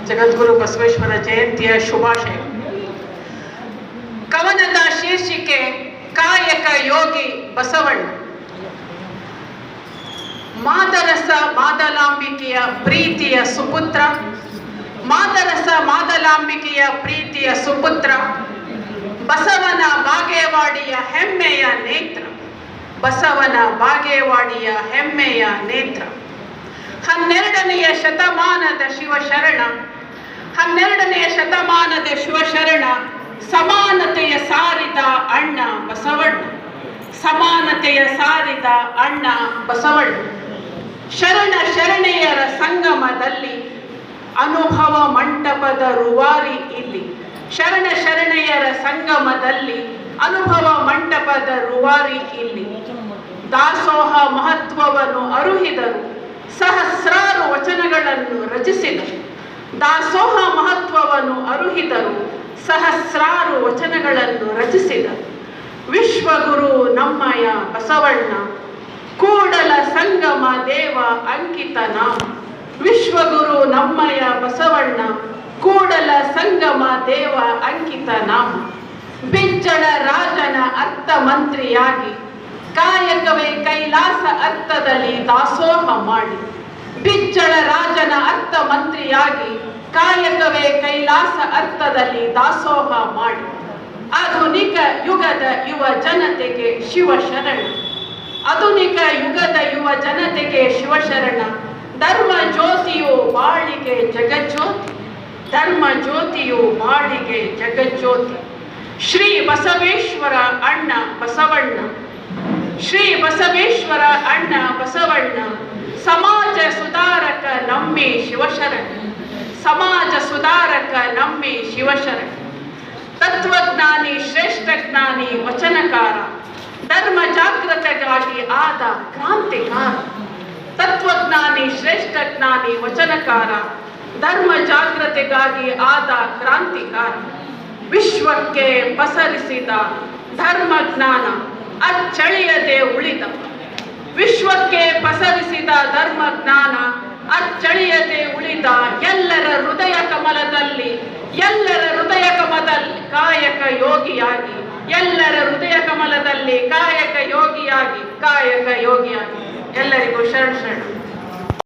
ಜಗದ್ಗುರು ಬಸವೇಶ್ವರ ಜಯಂತಿಯ ಶುಭಾಶಯ. ಕವನದ ಶೀರ್ಷಿಕೆ ಕಾಯಕ ಯೋಗಿ ಬಸವಣ್ಣ. ಮಾದರಸ ಮಾದಲಾಂಬಿಕೆಯ ಪ್ರೀತಿಯ ಸುಪುತ್ರ, ಮಾದರಸ ಮಾದಲಾಂಬಿಕೆಯ ಪ್ರೀತಿಯ ಸುಪುತ್ರ, ಬಸವನ ಬಾಗೇವಾಡಿಯ ಹೆಮ್ಮೆಯ ನೇತ್ರ, ಬಸವನ ಬಾಗೇವಾಡಿಯ ಹೆಮ್ಮೆಯ ನೇತ್ರ. 12ನೆಯ ಶತಮಾನದ ಶಿವಶರಣ, 12ನೆಯ ಶತಮಾನದ ಶಿವಶರಣ, ಸಮಾನತೆಯ ಸಾರಿದ ಅಣ್ಣ ಬಸವಣ್ಣ, ಸಮಾನತೆಯ ಸಾರಿದ ಅಣ್ಣ ಬಸವಣ್ಣ. ಶರಣ ಶರಣೆಯರ ಸಂಗಮದಲ್ಲಿ ಅನುಭವ ಮಂಟಪದ ರೂವಾರಿ ಇಲ್ಲಿ, ಶರಣ ಶರಣೆಯರ ಸಂಗಮದಲ್ಲಿ ಅನುಭವ ಮಂಟಪದ ರೂವಾರಿ ಇಲ್ಲಿ. ದಾಸೋಹ ಮಹತ್ವವನ್ನು ಅರುಹಿದರು, ಸಹಸ್ರಾರು ವಚನಗಳನ್ನು ರಚಿಸಿದರು. ದಾಸೋಹ ಮಹತ್ವವನ್ನು ಅರುಹಿದರು, ಸಹಸ್ರಾರು ವಚನಗಳನ್ನು ರಚಿಸಿದರು. ವಿಶ್ವಗುರು ನಮ್ಮಯ ಬಸವಣ್ಣ, ಕೂಡಲ ಸಂಗಮ ದೇವ ಅಂಕಿತ ನಾಮ. ವಿಶ್ವಗುರು ನಮ್ಮಯ ಬಸವಣ್ಣ, ಕೂಡಲ ಸಂಗಮ ದೇವ ಅಂಕಿತ ನಾಮ. ಬಿಜ್ಜಳ ರಾಜನ ಅರ್ಥ ಮಂತ್ರಿಯಾಗಿ ಕಾಯಕವೇ ಕೈಲಾಸ ಅರ್ಥದಲ್ಲಿ ದಾಸೋಹ ಮಾಡಿ. ಬಿಜ್ಜಳ ರಾಜನ ಅರ್ಥ ಮಂತ್ರಿಯಾಗಿ ಕಾಯಕವೇ ಕೈಲಾಸ ಅರ್ಥದಲ್ಲಿ ದಾಸೋಹ ಮಾಡಿ. ಆಧುನಿಕ ಯುಗದ ಯುವ ಜನತೆಗೆ ಶಿವಶರಣ, ಆಧುನಿಕ ಯುಗದ ಯುವ ಜನತೆಗೆ ಶಿವಶರಣ. ಧರ್ಮ ಜ್ಯೋತಿಯು ಬಾಳಿಗೆ ಜಗಜ್ಯೋತಿ, ಧರ್ಮ ಜ್ಯೋತಿಯು ಬಾಳಿಗೆ ಜಗಜ್ಯೋತಿ. ಶ್ರೀ ಬಸವೇಶ್ವರ ಅಣ್ಣ ಬಸವಣ್ಣ, ಶ್ರೀ ಬಸವೇಶ್ವರ ಅಣ್ಣ ಬಸವಣ್ಣ. ಸಮಾಜ ಸುಧಾರಕ ನಮ್ಮಿ ಶಿವಶರಣ, ಸಮಾಜ ಸುಧಾರಕ ನಮ್ಮಿ ಶಿವಶರಣ. ತತ್ವಜ್ಞಾನಿ ಶ್ರೇಷ್ಠ ಜ್ಞಾನಿ ವಚನಕಾರ, ಧರ್ಮ ಜಾಗೃತಿಗಾಗಿ ಆದ ಕ್ರಾಂತಿಕಾರ. ತತ್ವಜ್ಞಾನಿ ಶ್ರೇಷ್ಠ ಜ್ಞಾನಿ ವಚನಕಾರ, ಧರ್ಮ ಜಾಗೃತಿಗಾಗಿ ಆದ ಕ್ರಾಂತಿಕಾರ. ವಿಶ್ವಕ್ಕೆ ಪಸರಿಸಿದ ಧರ್ಮ ಜ್ಞಾನ ಅಚ್ಚಳಿಯದೆ ಉಳಿದ, ವಿಶ್ವಕ್ಕೆ ಪಸರಿಸಿದ ಧರ್ಮ ಜ್ಞಾನ ಅಚ್ಚಳಿಯದೆ ಉಳಿದ. ಎಲ್ಲರ ಹೃದಯ ಕಮಲದಲ್ಲಿ, ಎಲ್ಲರ ಹೃದಯ ಕಮಲದಲ್ಲಿ ಕಾಯಕ ಯೋಗಿಯಾಗಿ, ಎಲ್ಲರ ಹೃದಯ ಕಮಲದಲ್ಲಿ ಕಾಯಕ ಯೋಗಿಯಾಗಿ, ಕಾಯಕ ಯೋಗಿಯಾಗಿ. ಎಲ್ಲರಿಗೂ ಶರಣ ಶರಣ.